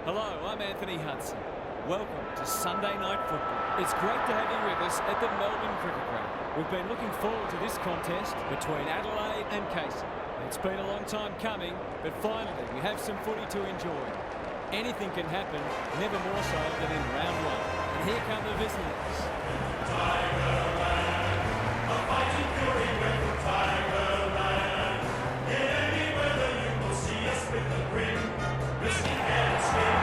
Hello, I'm Anthony Hudson. Welcome to Sunday Night Football. It's great to have you with us at the Melbourne Cricket Ground. We've been looking forward to this contest between Adelaide and Casey. It's been a long time coming, but finally we have some footy to enjoy. Anything can happen, never more so than in round one. And here come the visitors. Tigerland, a fighting fury went for Tigerland. In any weather you will see us with a grin, risking head and skin.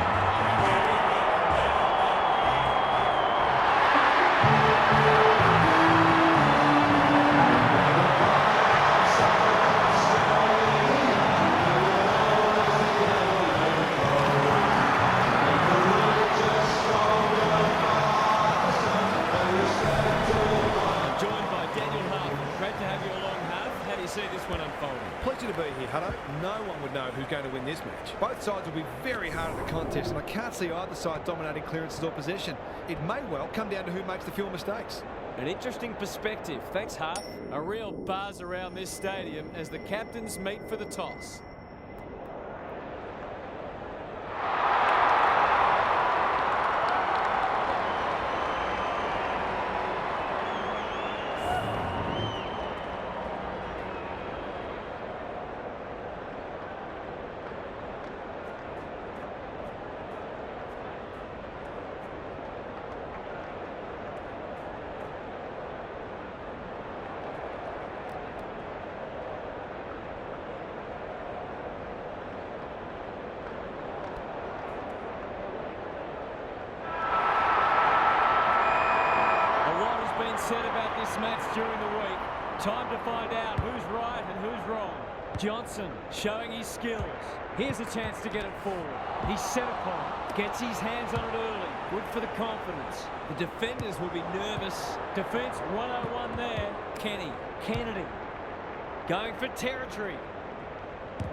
See this one unfolding. Pleasure to be here, Hutto. No one would know who's going to win this match. Both sides will be very hard at the contest, and I can't see either side dominating clearances or possession. It may well come down to who makes the fewer mistakes. An interesting perspective. Thanks, Half. A real buzz around this stadium as the captains meet for the toss. Said about this match during the week. Time to find out who's right and who's wrong. Johnson showing his skills. Here's a chance to get it forward. He's set upon it. Gets his hands on it early. Good for the confidence. The defenders will be nervous. Defence 101 there. Kennedy going for territory.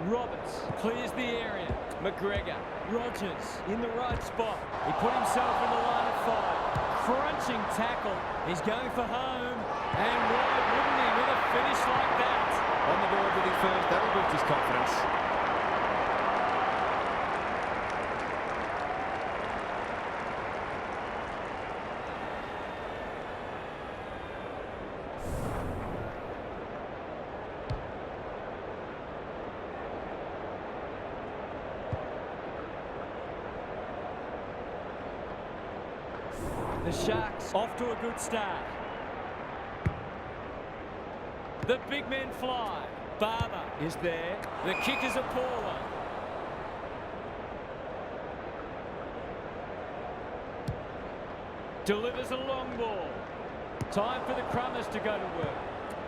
Roberts clears the area. McGregor. Rogers in the right spot. He put himself in the line of fire. Crunching tackle. He's going for home. And why wouldn't he with a finish like that? On the board with his first, that will boost his confidence. The Sharks off to a good start. The big men fly. Barber is there. The kick is a poor one. Delivers a long ball. Time for the Crummers to go to work.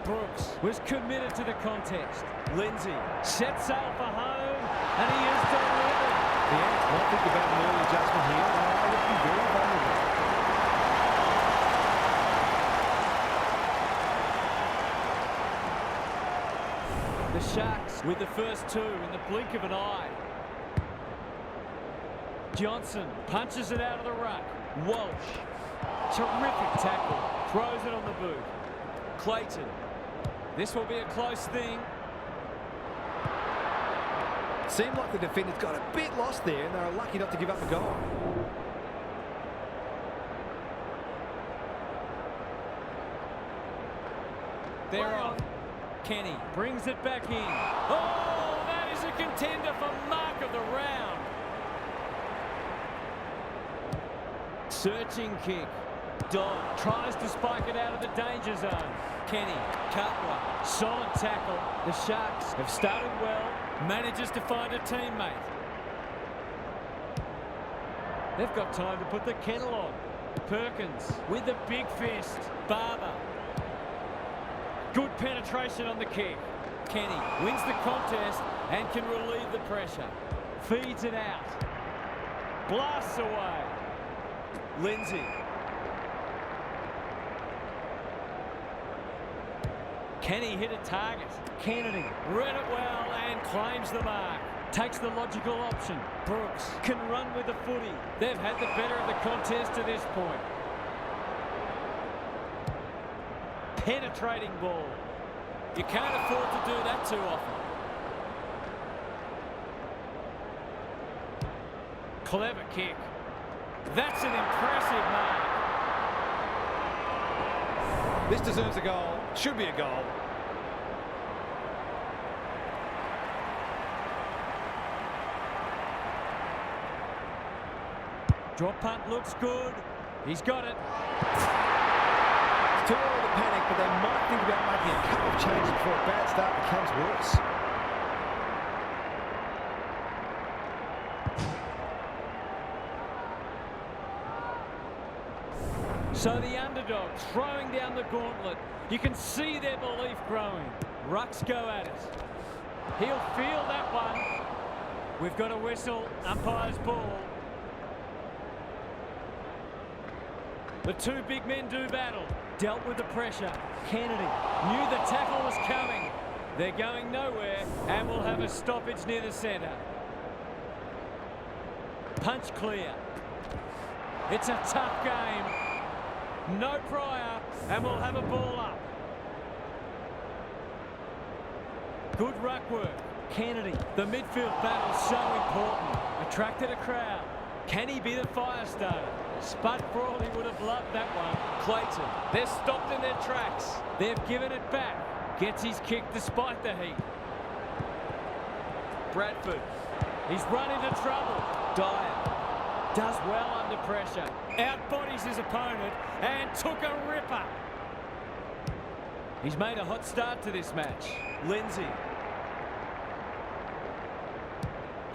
Brooks was committed to the contest. Lindsay sets sail for home, and he is delivered. The Ants might think about an early adjustment here. They are looking very vulnerable. The Sharks with the first two in the blink of an eye. Johnson punches it out of the ruck. Walsh, terrific tackle, throws it on the boot. Clayton, this will be a close thing. Seemed like the defenders got a bit lost there, and they were lucky not to give up the goal. They're on. Kenny brings it back in. Oh, that is a contender for mark of the round. Searching kick. Dodd tries to spike it out of the danger zone. Kenny, Cutler, solid tackle. The Sharks have started well, manages to find a teammate. They've got time to put the kettle on. Perkins with the big fist. Barber. Good penetration on the kick. Kenny wins the contest and can relieve the pressure. Feeds it out. Blasts away. Lindsay. Kenny hit a target. Kennedy read it well and claims the mark. Takes the logical option. Brooks can run with the footy. They've had the better of the contest to this point. Penetrating ball. You can't afford to do that too often. Clever kick. That's an impressive mark. This deserves a goal. Should be a goal. Drop punt looks good. He's got it. It's too early to panic, but they might think about making a couple of changes before a bad start becomes worse. So the underdog throwing down the gauntlet. You can see their belief growing. Rucks go at it. He'll feel that one. We've got a whistle. Umpire's ball. The two big men do battle. Dealt with the pressure. Kennedy knew the tackle was coming. They're going nowhere and we'll have a stoppage near the centre. Punch clear. It's a tough game. No prior, and we'll have a ball up. Good ruck work. Kennedy, the midfield battle so important. Attracted a crowd. Can he be the fire starter? Spud Frawley would have loved that one. Clayton, they're stopped in their tracks. They've given it back. Gets his kick despite the heat. Bradford, he's run into trouble. Dyer does well under pressure. Outbodies his opponent and took a ripper. He's made a hot start to this match. Lindsay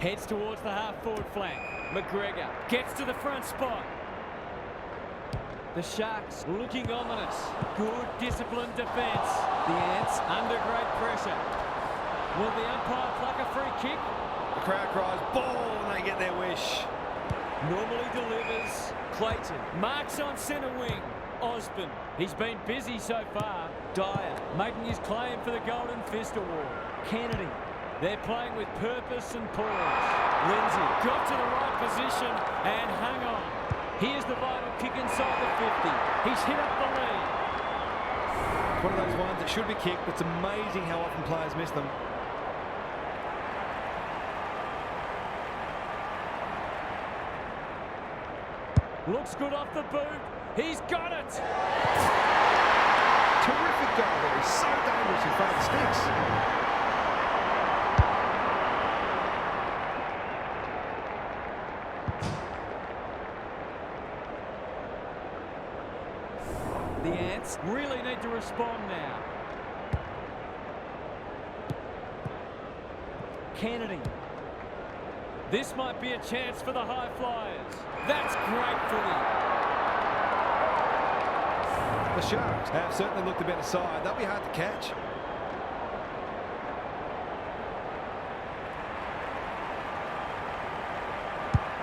heads towards the half-forward flank. McGregor gets to the front spot. The Sharks looking ominous. Good disciplined defence. The Ants under great pressure. Will the umpire pluck a free kick? The crowd cries ball and they get their wish. Normally delivers. Clayton marks on centre wing. Osborne, he's been busy so far. Dyer making his claim for the Golden Fist Award. Kennedy, they're playing with purpose and poise. Lindsay got to the right position and hung on. Here's the vital kick inside the 50. He's hit up the lead. It's one of those ones that should be kicked, but it's amazing how often players miss them. Looks good off the boot. He's got it. Terrific goal there. He's so dangerous in front of the sticks. The Ants really need to respond now. Kennedy. This might be a chance for the high flyers. That's great footy. The Sharks have certainly looked a better side. They'll be hard to catch.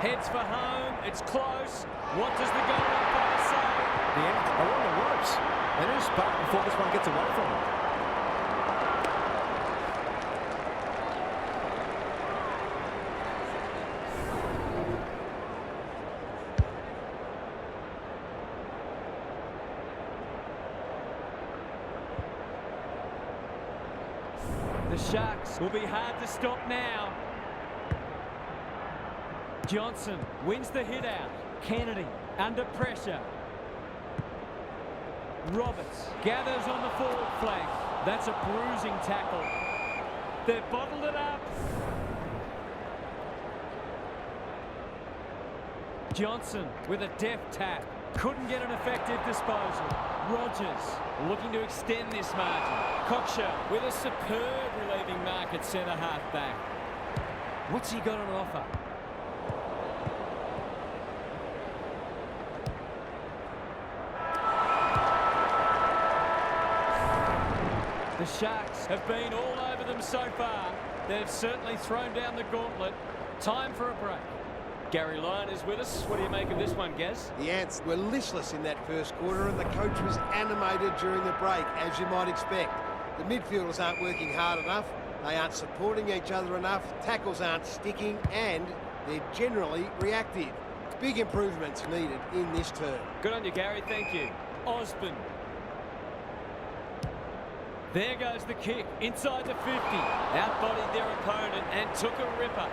Heads for home. It's close. What does the goal umpire say? The Ants are on the ropes. They need to spark before this one gets away from them. The Sharks will be hard to stop now. Johnson wins the hit out. Kennedy under pressure. Roberts gathers on the forward flank. That's a bruising tackle. They've bottled it up. Johnson with a deft tap. Couldn't get an effective disposal. Rogers looking to extend this margin. Cocksher with a superb relieving mark at centre half back. What's he got on offer? The Sharks have been all over them so far. They've certainly thrown down the gauntlet. Time for a break. Gary Lyon is with us. What do you make of this one, Gaz? The Ants were listless in that first quarter and the coach was animated during the break, as you might expect. The midfielders aren't working hard enough, they aren't supporting each other enough, tackles aren't sticking, and they're generally reactive. Big improvements needed in this term. Good on you, Gary. Thank you. Osborne. There goes the kick inside the 50. Outbodied their opponent and took a ripper.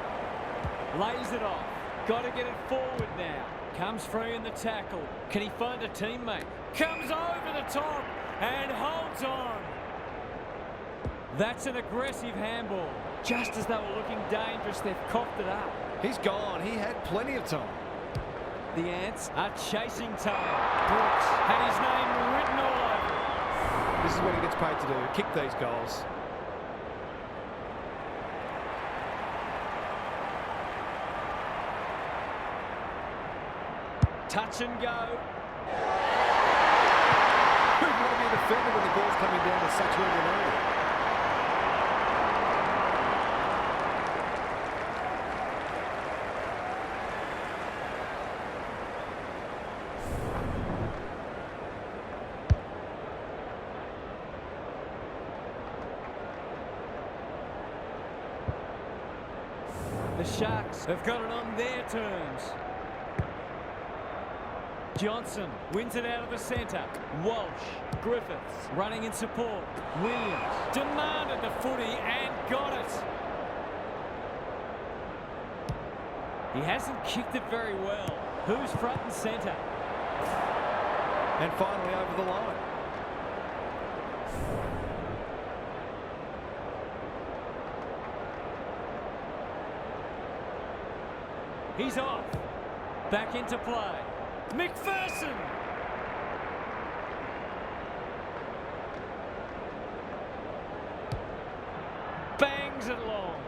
Lays it off. Got to get it forward now. Comes free in the tackle. Can he find a teammate? Comes over the top and holds on. That's an aggressive handball. Just as they were looking dangerous, they've coughed it up. He's gone. He had plenty of time. The Ants are chasing time. Brooks had his name written all over it. This is what he gets paid to do, kick these goals. Touch and go. Who'd want to be a defender when the ball's coming down with such regularity? The Sharks have got it on their terms. Johnson wins it out of the centre. Walsh, Griffiths running in support. Williams demanded the footy and got it. He hasn't kicked it very well. Who's front and centre? And finally over the line. He's off. Back into play. McPherson. Bangs it long.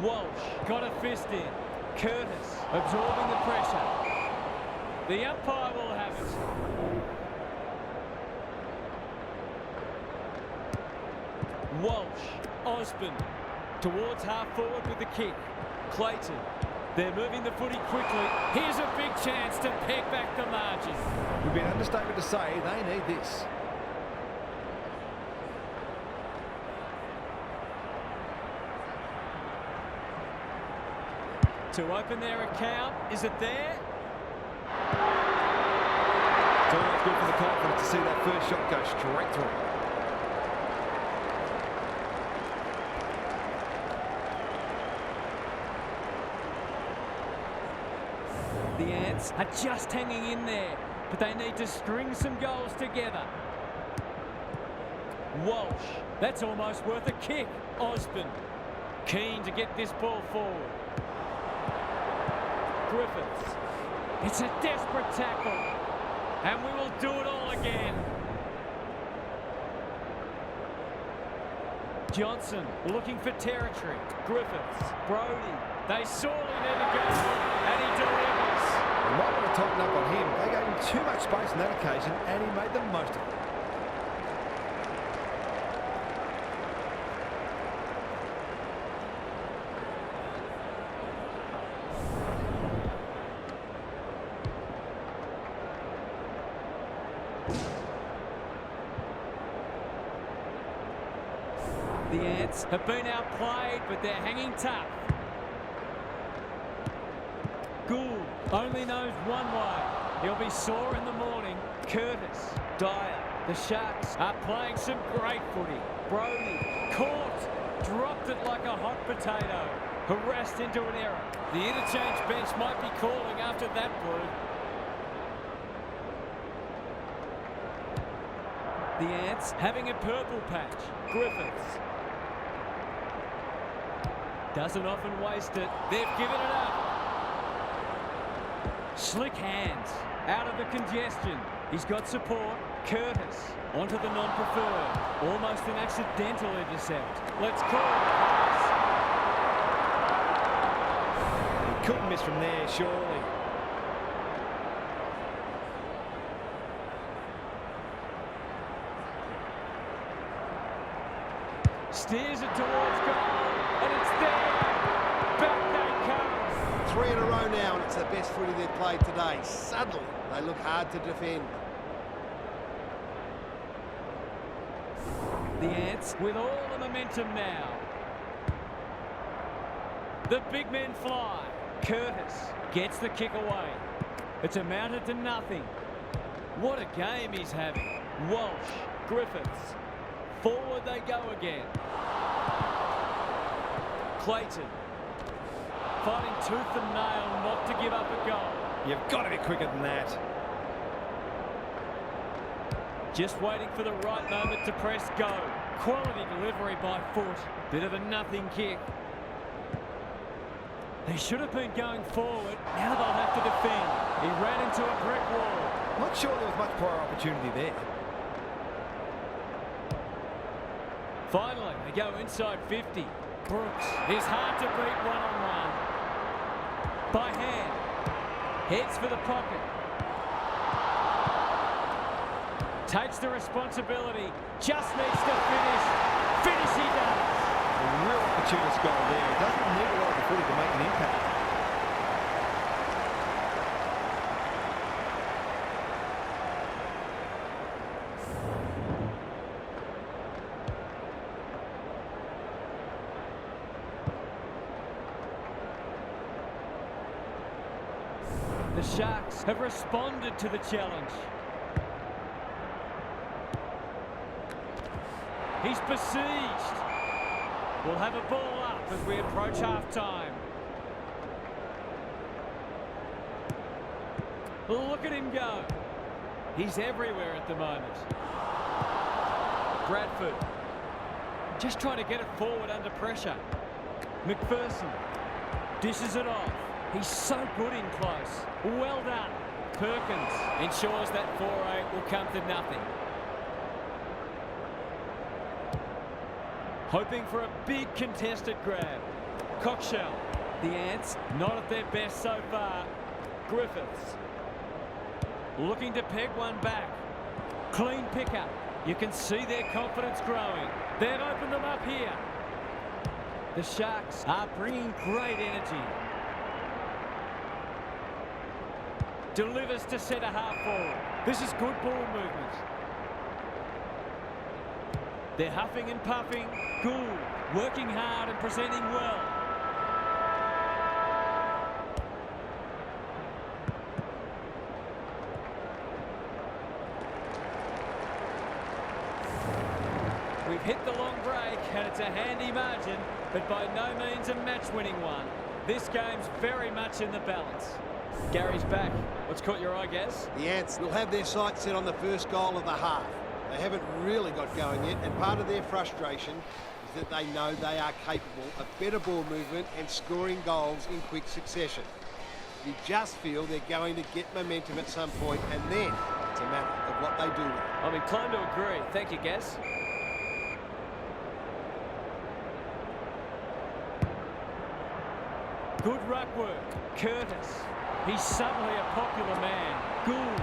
Walsh got a fist in. Curtis absorbing the pressure. The umpire will have it. Walsh. Osborne towards half forward with the kick. Clayton. They're moving the footy quickly. Here's a big chance to peg back the margin. It would be an understatement to say they need this. To open their account, is it there? It's always good for the confidence to see that first shot go straight through. The Ants are just hanging in there, but they need to string some goals together. Walsh, that's almost worth a kick. Osborne, keen to get this ball forward. Griffiths, it's a desperate tackle, and we will do it all again. Johnson looking for territory. Griffiths, Brody, they sorely need a goal, and he delivers. They might want to tighten up on him. They gave him too much space on that occasion, and he made the most of it. The Ants have been outplayed, but they're hanging tough. Gould only knows one way. He'll be sore in the morning. Curtis, Dyer. The Sharks are playing some great footy. Brody, caught, dropped it like a hot potato. Harassed into an error. The interchange bench might be calling after that blue. The Ants having a purple patch. Griffiths. Doesn't often waste it. They've given it up. Slick hands. Out of the congestion. He's got support. Curtis. Onto the non-preferred. Almost an accidental intercept. Let's call it a pass. He couldn't miss from there, surely. Steers it towards goal, and it's there. Back they come. 3 in a row now, and it's the best footy they've played today. Suddenly, they look hard to defend. The Ants with all the momentum now. The big men fly. Curtis gets the kick away. It's amounted to nothing. What a game he's having. Walsh, Griffiths. Forward they go again. Clayton. fighting tooth and nail not to give up a goal. You've got to be quicker than that. Just waiting for the right moment to press go. Quality delivery by foot. Bit of a nothing kick. They should have been going forward. Now they'll have to defend. He ran into a brick wall. Not sure there was much prior opportunity there. Finally, they go inside 50. Brooks is hard to beat one-on-one. By hand. Heads for the pocket. Takes the responsibility. Just needs to finish. Finish he does. A real opportunist goal there. It doesn't need a lot of the footy to make an impact. The Sharks have responded to the challenge. He's besieged. We'll have a ball up as we approach half-time. Look at him go. He's everywhere at the moment. Bradford. Just trying to get it forward under pressure. McPherson dishes it off. He's so good in close. Well done. Perkins ensures that 4-8 will come to nothing. Hoping for a big contested grab. Cockshell. The Ants not at their best so far. Griffiths. Looking to peg one back. Clean pickup. You can see their confidence growing. They've opened them up here. The Sharks are bringing great energy. Delivers to centre half forward. This is good ball movement. They're huffing and puffing. Gould working hard and presenting well. We've hit the long break and it's a handy margin, but by no means a match-winning one. This game's very much in the balance. Gary's back. What's caught your eye, Gaz? The Ants will have their sights set on the first goal of the half. They haven't really got going yet, and part of their frustration is that they know they are capable of better ball movement and scoring goals in quick succession. You just feel they're going to get momentum at some point, and then it's a matter of what they do with it. I'm inclined to agree. Thank you, Gaz. Good ruck work. Curtis. He's suddenly a popular man. Gould.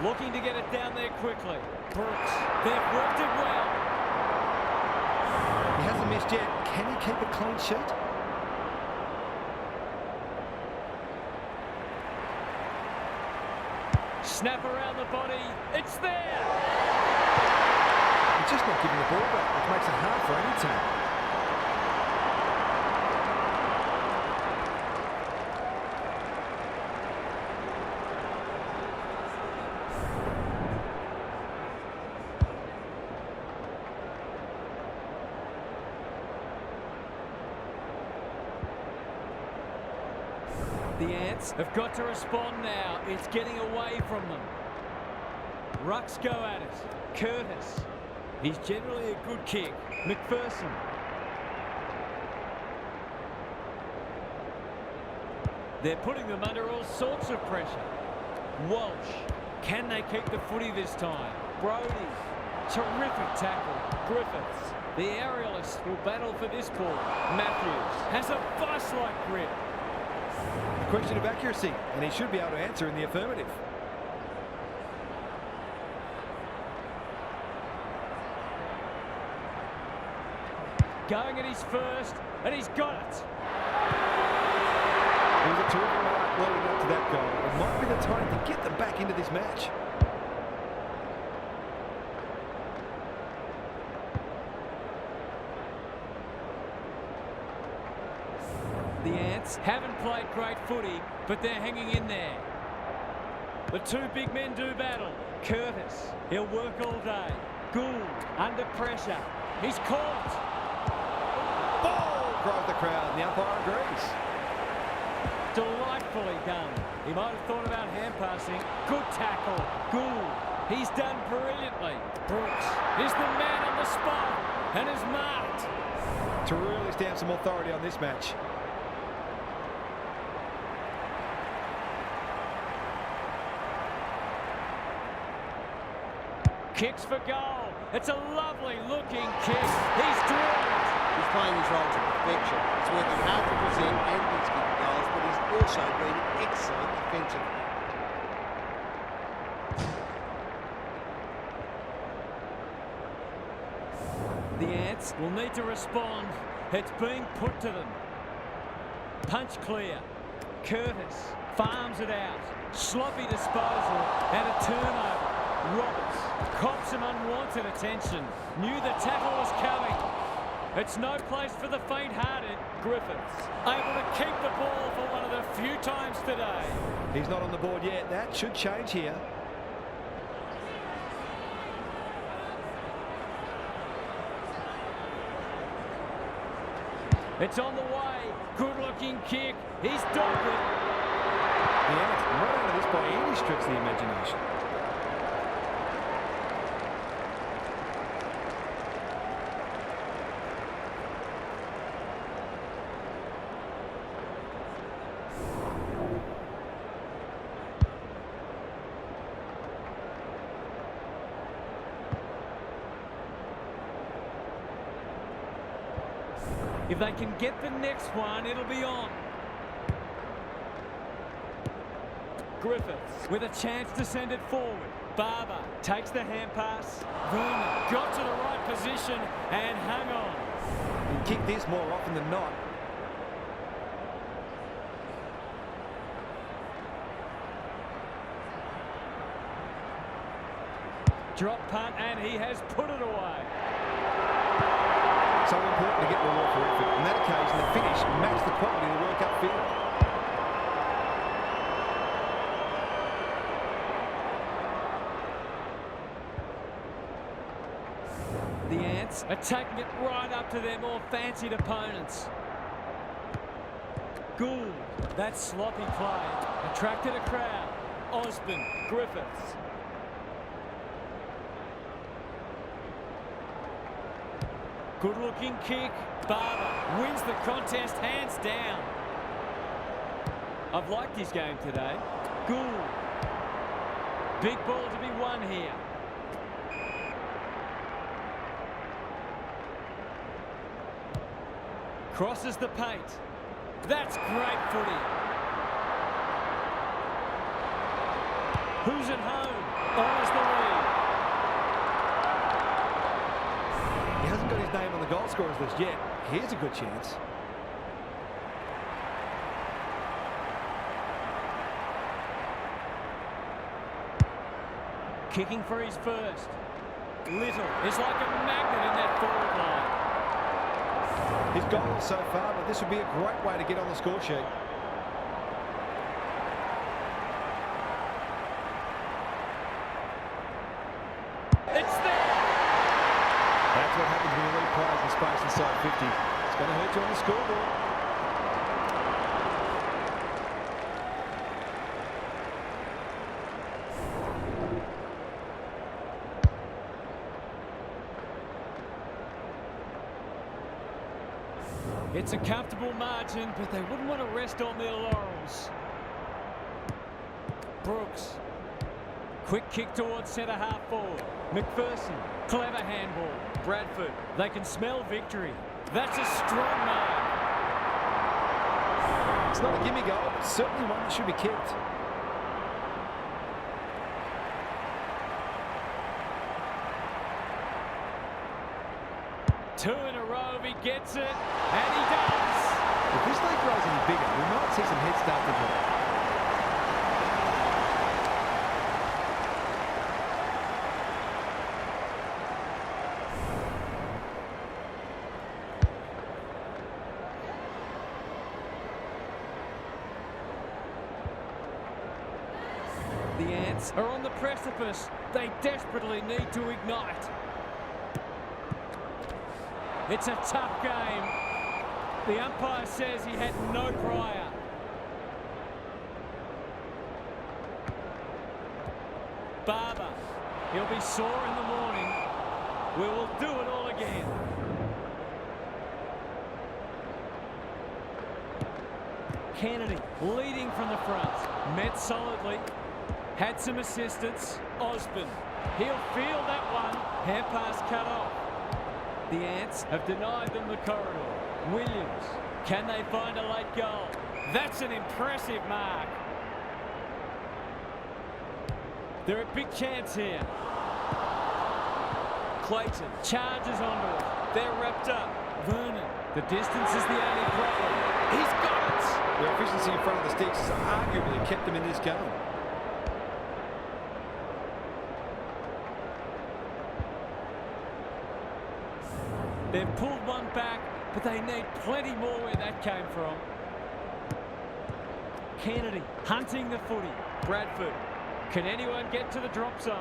Looking to get it down there quickly. Brooks. They've worked it well. He hasn't missed yet. Can he keep a clean sheet? Snap around the body. It's there. He's just not giving the ball back, which makes it hard for any team. The Ants have got to respond now. It's getting away from them. Rucks go at it. Curtis. He's generally a good kick. McPherson. They're putting them under all sorts of pressure. Walsh. Can they keep the footy this time? Brody. Terrific tackle. Griffiths. The aerialist will battle for this ball. Matthews has a vice-like grip. A question of accuracy, and he should be able to answer in the affirmative. Going at his first, and he's got it. It was a terrific mark leading up to that goal. It might be the time to get them back into this match. The Ants haven't played great footy, but they're hanging in there. The two big men do battle. Curtis, he'll work all day. Gould, under pressure. He's caught. Ball! Grows the crowd, and the umpire agrees. Beautifully done. He might have thought about hand passing. Good tackle. Gould. He's done brilliantly. Brooks is the man on the spot and is marked. To really stamp some authority on this match. Kicks for goal. It's a lovely looking kick. He's drilled. He's playing his role to perfection. He's working hard to present and he's kicking goals, but he's also been excellent defensively. The Ants will need to respond. It's being put to them. Punch clear. Curtis farms it out. Sloppy disposal and a turnover. Roberts cops some unwanted attention. Knew the tackle was coming. It's no place for the faint-hearted. Griffiths able to keep the ball for one of the few times today. He's not on the board yet. That should change here. It's on the way. Good-looking kick. He's dogged it. The Ants not out of this by any stretch of the imagination. If they can get the next one, it'll be on. Griffiths with a chance to send it forward. Barber takes the hand pass. Vernon got to the right position and hung on. He'll kick this more often than not. Drop punt and he has put it away. So important to get reward for effort. On that occasion, the finish matched the quality of the work upfield. The Ants are taking it right up to their more fancied opponents. Gould, that sloppy play, attracted a crowd. Osborne, Griffiths. Good-looking kick. Barber wins the contest hands down. I've liked his game today. Gould. Big ball to be won here. Crosses the paint. That's great footy. Who's at home? Honours the lead. He hasn't got his name on the goal scorers list yet. Here's a good chance. Kicking for his first. Little is like a magnet in that forward line. His goal so far, but this would be a great way to get on the score sheet. It's there! That's what happens when you leave players in space inside 50. It's going to hurt you on the scoreboard. It's a comfortable margin, but they wouldn't want to rest on their laurels. Brooks. Quick kick towards centre-half forward. McPherson. Clever handball. Bradford. They can smell victory. That's a strong mark. It's not a gimme goal, but certainly one that should be kicked. Two in a row, he gets it, and he does. If this league grows any bigger, we might see some head start to drop. The Ants are on the precipice. They desperately need to ignite. It's a tough game. The umpire says he had no prior. Barber. He'll be sore in the morning. We will do it all again. Kennedy leading from the front. Met solidly. Had some assistance. Osborne. He'll feel that one. Hand pass cut off. The Ants have denied them the corridor. Williams. Can they find a late goal? That's an impressive mark. They're a big chance here. Clayton charges onto it. They're wrapped up. Vernon. The distance is the only problem. He's got it. Their efficiency in front of the sticks has arguably kept them in this game. They've pulled one back, but they need plenty more where that came from. Kennedy hunting the footy. Bradford. Can anyone get to the drop zone?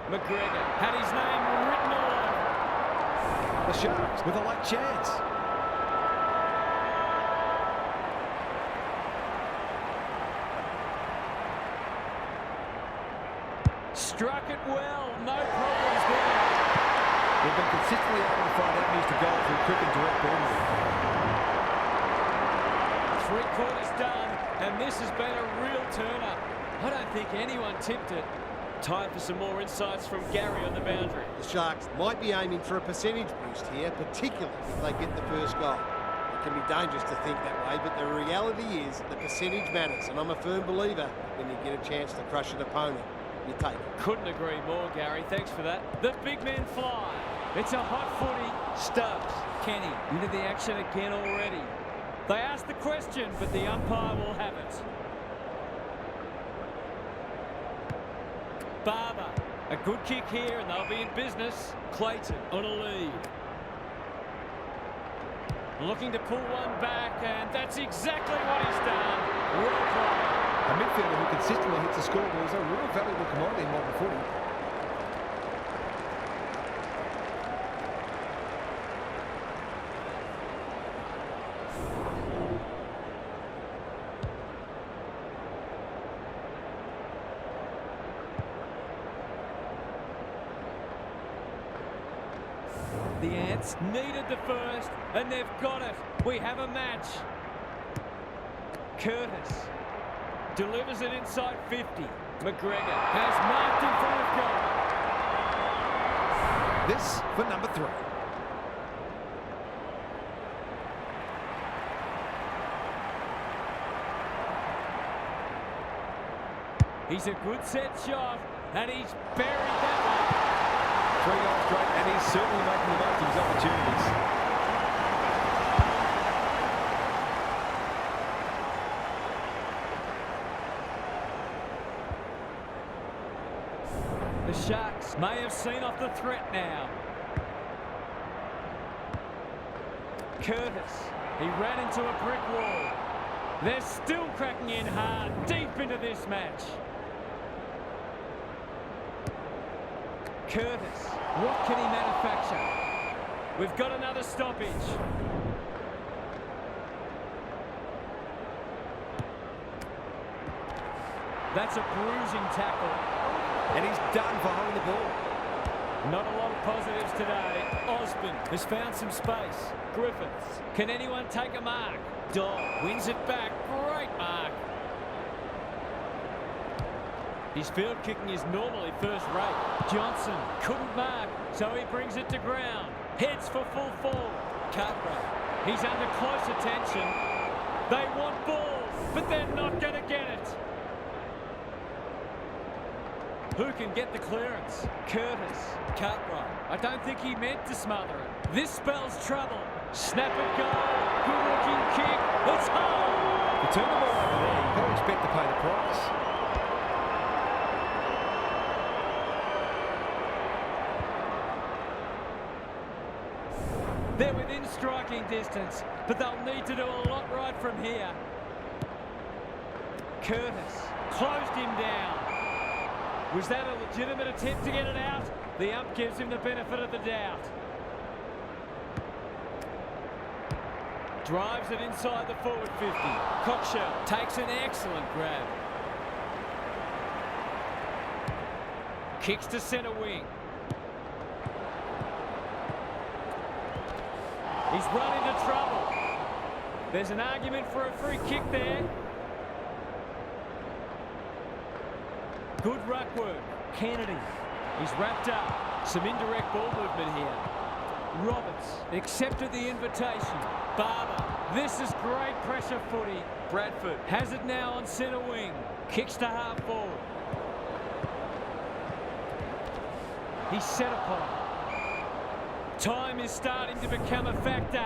McGregor had his name written all over. The Sharks with a late chance. Struck it well. No problems there. They've been consistently able to find avenues to goal through quick and direct ball movement. 3/4 done, and this has been a real turner. I don't think anyone tipped it. Time for some more insights from Gary on the boundary. The Sharks might be aiming for a percentage boost here, particularly if they get the first goal. It can be dangerous to think that way, but the reality is the percentage matters, and I'm a firm believer when you get a chance to crush an opponent, you take it. Couldn't agree more, Gary. Thanks for that. The big men fly. It's a hot footy. Stubbs. Kenny into the action again already. They asked the question, but the umpire will have it. Barber. A good kick here, and they'll be in business. Clayton on a lead. Looking to pull one back, and that's exactly what he's done. Well played. A midfielder who consistently hits the scoreboard is a real valuable commodity in modern footy. The Ants needed the first, and they've got it. We have a match. Curtis delivers it inside 50. McGregor has marked in front of goal. This for number 3. He's a good set shot, and he's buried that one. 3 goals straight, and he's certainly making the most of his opportunities. The Sharks may have seen off the threat now. Curtis, he ran into a brick wall. They're still cracking in hard, deep into this match. Curtis, what can he manufacture? We've got another stoppage. That's a bruising tackle. And he's done for holding the ball. Not a lot of positives today. Osborne has found some space. Griffiths, can anyone take a mark? Dodd wins it back. Great mark. His field kicking is normally first rate. Johnson couldn't mark, so he brings it to ground. Heads for full forward. Cartwright, he's under close attention. They want ball, but they're not going to get it. Who can get the clearance? Curtis. Cartwright. I don't think he meant to smother it. This spells trouble. Snap it, goal. Good looking kick. It's home. To turn the ball over there, you've got to expect to pay the price. They're within striking distance, but they'll need to do a lot right from here. Curtis closed him down. Was that a legitimate attempt to get it out? The ump gives him the benefit of the doubt. Drives it inside the forward 50. Cockshell takes an excellent grab. Kicks to centre wing. He's run into trouble. There's an argument for a free kick there. Good ruck work. Kennedy. He's wrapped up. Some indirect ball movement here. Roberts accepted the invitation. Barber. This is great pressure footy. Bradford has it now on centre wing. Kicks to half forward. He's set upon. Time is starting to become a factor.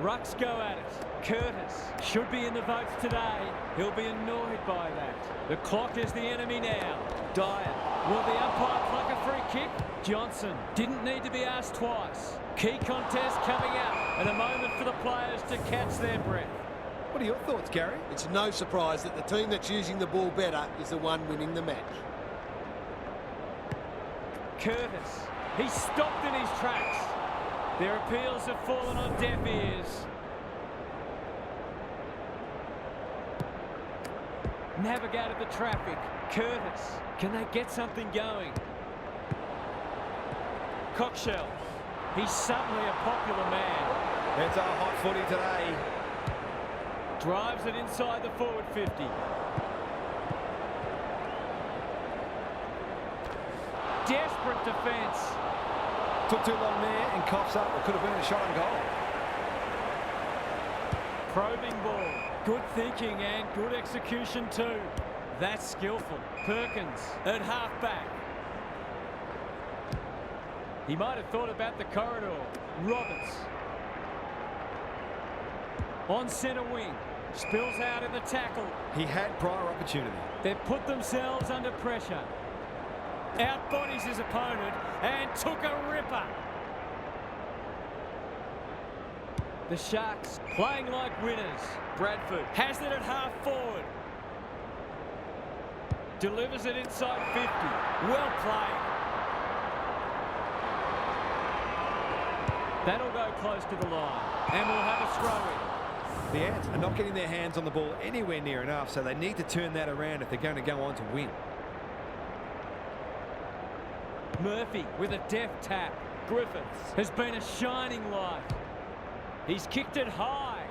Rucks go at it. Curtis should be in the votes today. He'll be annoyed by that. The clock is the enemy now. Dyer. Will the umpire pluck a free kick? Johnson didn't need to be asked twice. Key contest coming up and a moment for the players to catch their breath. What are your thoughts, Gary? It's no surprise that the team that's using the ball better is the one winning the match. Curtis. He's stopped in his tracks. Their appeals have fallen on deaf ears. Navigated the traffic. Curtis. Can they get something going? Cockshell. He's suddenly a popular man. It's a hot footy today. Drives it inside the forward 50. Desperate defence. Took too long there and coughs up. It could have been a shot on goal. Probing ball. Good thinking and good execution too. That's skillful. Perkins at half-back. He might have thought about the corridor. Roberts. On centre wing. Spills out in the tackle. He had prior opportunity. They've put themselves under pressure. Outbodies his opponent and took a ripper. The Sharks playing like winners. Bradford has it at half forward. Delivers it inside 50. Well played. That'll go close to the line. And we'll have a throw-in. The Ants are not getting their hands on the ball anywhere near enough, so they need to turn that around if they're going to go on to win. Murphy with a deft tap. Griffiths has been a shining light. He's kicked it high.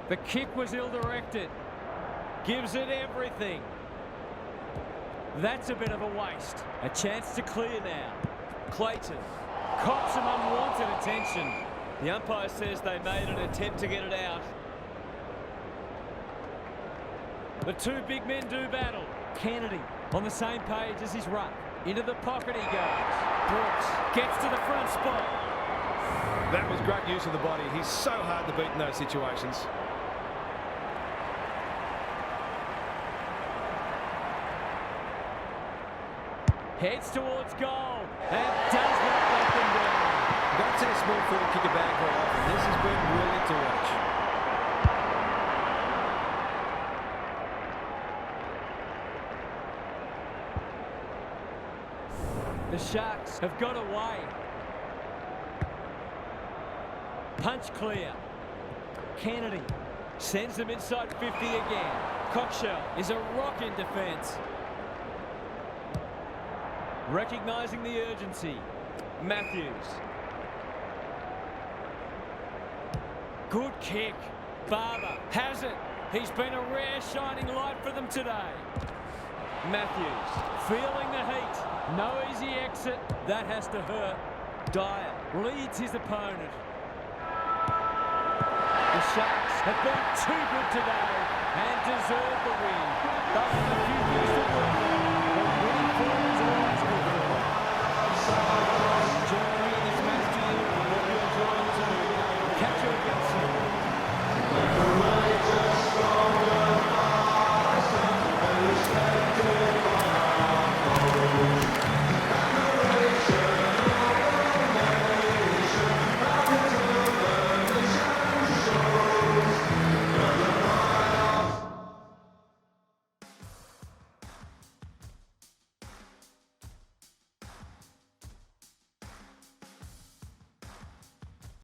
The kick was ill-directed. Gives it everything. That's a bit of a waste. A chance to clear now. Clayton cops some unwanted attention. The umpire says they made an attempt to get it out. The two big men do battle. Kennedy on the same page as his ruck. Into the pocket he goes. Brooks gets to the front spot. That was great use of the body. He's so hard to beat in those situations. Heads towards goal and does not let them down. Don't see a small forward kick a bag very often. This has been brilliant to watch. The Sharks have got away. Punch clear. Kennedy sends them inside 50 again. Cockshell is a rock in defence. Recognising the urgency. Matthews. Good kick. Barber has it. He's been a rare shining light for them today. Matthews feeling the heat. No easy exit. That has to hurt. Dyer leads his opponent. The Sharks have been too good today and deserve the win. But with a few things to work